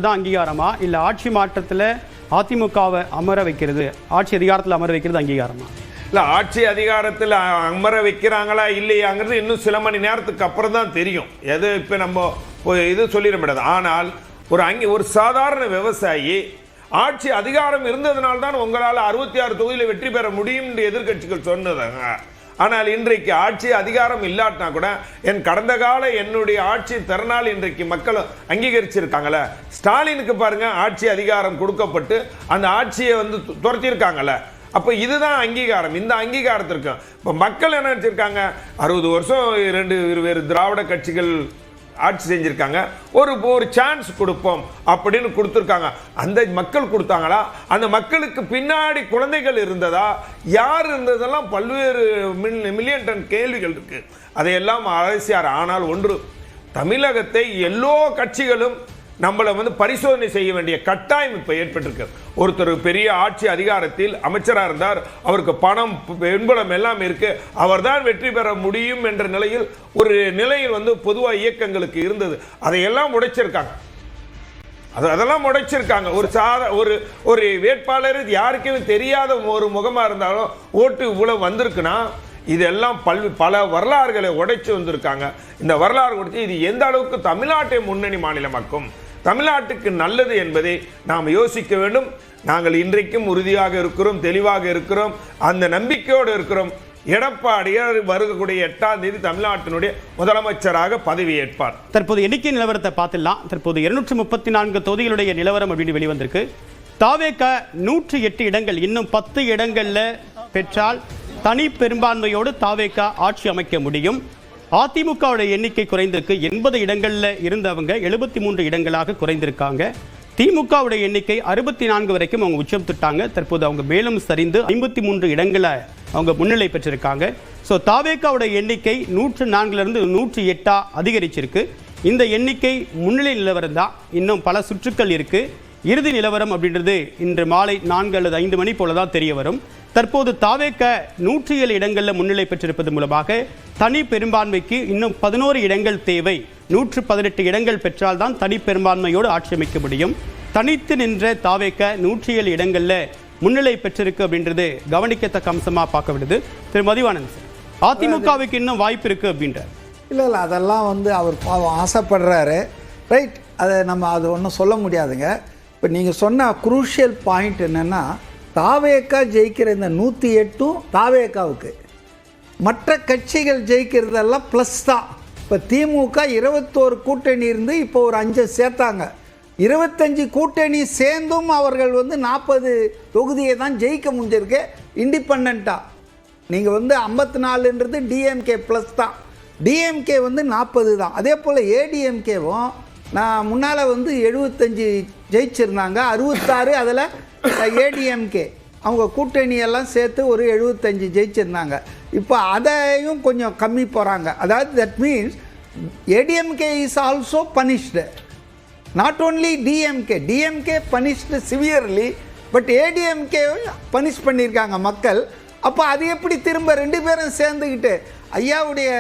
தான் அங்கீகாரமா இல்ல ஆட்சி மாற்றத்துல அதிமுகவை அமர வைக்கிறது, ஆட்சி அதிகாரத்தில் அமர வைக்கிறது அங்கீகாரமா? இல்ல ஆட்சி அதிகாரத்தில் அமர வைக்கிறாங்களா இல்லையாங்கிறது இன்னும் சில மணி நேரத்துக்கு அப்புறம் தான் தெரியும். எது இப்ப நம்ம இது சொல்லிட முடியாது. ஆனால் ஒரு சாதாரண விவசாயி ஆட்சி அதிகாரம் இருந்ததுனால தான் உங்களால் 66 தொகுதியில் வெற்றி பெற முடியும் என்று எதிர்கட்சிகள் சொன்னதாங்க. ஆனால் இன்றைக்கு ஆட்சி அதிகாரம் இல்லாட்டினா கூட கடந்த கால என்னுடைய ஆட்சி தரனால் இன்றைக்கு மக்கள் அங்கீகரிச்சிருக்காங்கல்ல. ஸ்டாலினுக்கு பாருங்க ஆட்சி அதிகாரம் கொடுக்கப்பட்டு அந்த ஆட்சியை துரத்திருக்காங்கல்ல. அப்போ இதுதான் அங்கீகாரம். இந்த அங்கீகாரத்திற்கு இப்போ மக்கள் என்ன நினைச்சிருக்காங்க, 60 வருஷம் 2 வேறு திராவிட கட்சிகள் ஆட்சி செஞ்சிருக்காங்க, ஒரு சான்ஸ் கொடுப்போம் அப்படின்னு கொடுத்துருக்காங்க. அந்த மக்கள் கொடுத்தாங்களா? அந்த மக்களுக்கு பின்னாடி குழந்தைகள் இருந்ததா, யார் இருந்ததெல்லாம் பல்வேறு மில்லியன் டன் கேள்விகள் இருக்கு. அதையெல்லாம் அரசியார். ஆனால் ஒன்று, தமிழகத்தை எல்லா கட்சிகளும் நம்மளை பரிசோதனை செய்ய வேண்டிய கட்டாயம் இப்ப ஏற்பட்டிருக்கு. ஒருத்தர் பெரிய ஆட்சி அதிகாரத்தில் அமைச்சராக இருந்தார், அவருக்கு பணம் என்பலம் எல்லாம் இருக்கு, அவர்தான் வெற்றி பெற முடியும் என்ற நிலையில் ஒரு நிலையில் பொதுவாக இயக்கங்களுக்கு இருந்தது. அதையெல்லாம் உடைச்சிருக்காங்க. அதெல்லாம் உடைச்சிருக்காங்க. ஒரு வேட்பாளர் யாருக்குமே தெரியாத ஒரு முகமா இருந்தாலும் ஓட்டு இவ்வளவு வந்திருக்குன்னா இதெல்லாம் பல வரலாறுகளை உடைச்சு வந்திருக்காங்க. இந்த வரலாறு உடைச்சு இது எந்த அளவுக்கு தமிழ்நாட்டை முன்னணி மாநிலமாக்கும், தமிழ்நாட்டுக்கு நல்லது என்பதை நாம் யோசிக்க வேண்டும். நாங்கள் இன்றைக்கும் உறுதியாக இருக்கிறோம், தெளிவாக இருக்கிறோம், அந்த நம்பிக்கையோடு இருக்கிறோம். எடப்பாடியார் வருகக்கூடிய 8ஆம் தேதி தமிழ்நாட்டினுடைய முதலமைச்சராக பதவியேற்பார். தற்போது எண்ணிக்கை நிலவரத்தை பார்த்துடலாம். தற்போது 234 தொகுதிகளுடைய நிலவரம் அப்படின்னு வெளிவந்திருக்கு. தாவேக 108 இடங்கள், இன்னும் 10 இடங்கள்ல பெற்றால் தனி பெரும்பான்மையோடு தாவேக ஆட்சி அமைக்க முடியும். அதிமுகவுடைய எண்ணிக்கை குறைந்திருக்கு. 80 இடங்கள்ல இருந்தவங்க 73 இடங்களாக குறைந்திருக்காங்க. திமுகவுடைய எண்ணிக்கை 64 வரைக்கும் அவங்க உச்சம் தொட்டாங்க. தற்போது அவங்க மேலும் சரிந்து 53 இடங்களை அவங்க முன்னிலை பெற்றிருக்காங்க. ஸோ தாவேகாவுடைய எண்ணிக்கை 104 108 அதிகரிச்சிருக்கு. இந்த எண்ணிக்கை முன்னிலை நிலவரம் தான். இன்னும் பல சுற்றுக்கள் இருக்கு. இறுதி நிலவரம் அப்படின்றது இன்று மாலை 4 அல்லது 5 மணி போல தான் தெரிய வரும். தற்போது தாவேக 107 இடங்களில் முன்னிலை பெற்றிருப்பது மூலமாக தனி பெரும்பான்மைக்கு இன்னும் 11 இடங்கள் தேவை. 118 இடங்கள் பெற்றால் தான் தனி பெரும்பான்மையோடு ஆட்சி அமைக்க முடியும். தனித்து நின்ற தாவேக 107 இடங்களில் முன்னிலை பெற்றிருக்கு அப்படின்றது கவனிக்கத்தக்க அம்சமாக பார்க்க விடுது. திரு மதிவானன் சார், அதிமுகவுக்கு இன்னும் வாய்ப்பு இருக்கு அப்படின்ற இல்லை அதெல்லாம் அவர் ஆசைப்படுறாரு, ரைட். அது ஒன்றும் சொல்ல முடியாதுங்க. இப்போ நீங்கள் சொன்ன குரூஷியல் பாயிண்ட் என்னென்னா, தாவேகா ஜெயிக்கிற இந்த 108 தாவேகாவுக்கு, மற்ற கட்சிகள் ஜெயிக்கிறதெல்லாம் ப்ளஸ் தான். இப்போ திமுக 21 கூட்டணி இருந்து இப்போ ஒரு 5 சேர்த்தாங்க. 25 கூட்டணி சேர்ந்தும் அவர்கள் 40 தொகுதியை தான் ஜெயிக்க முடிஞ்சிருக்கு இண்டிபெண்ட்டாக. நீங்கள் 54ன்றது டிஎம்கே ப்ளஸ் தான். டிஎம்கே 40 தான். அதே போல் ஏடிஎம்கேவும் நான் முன்னால் 75 ஜெயிச்சிருந்தாங்க, 66 அதில் ஏடிஎம்கே அவங்க கூட்டணியெல்லாம் சேர்த்து ஒரு 75 ஜெயிச்சிருந்தாங்க. இப்போ அதையும் கொஞ்சம் கம்மி போகிறாங்க. அதாவது that means ADMK is also punished, not only DMK punished severely, but ADMK punish பண்ணியிருக்காங்க மக்கள். அப்போ அது எப்படி திரும்ப 2 பேரும் சேர்ந்துக்கிட்டு ஐயாவுடைய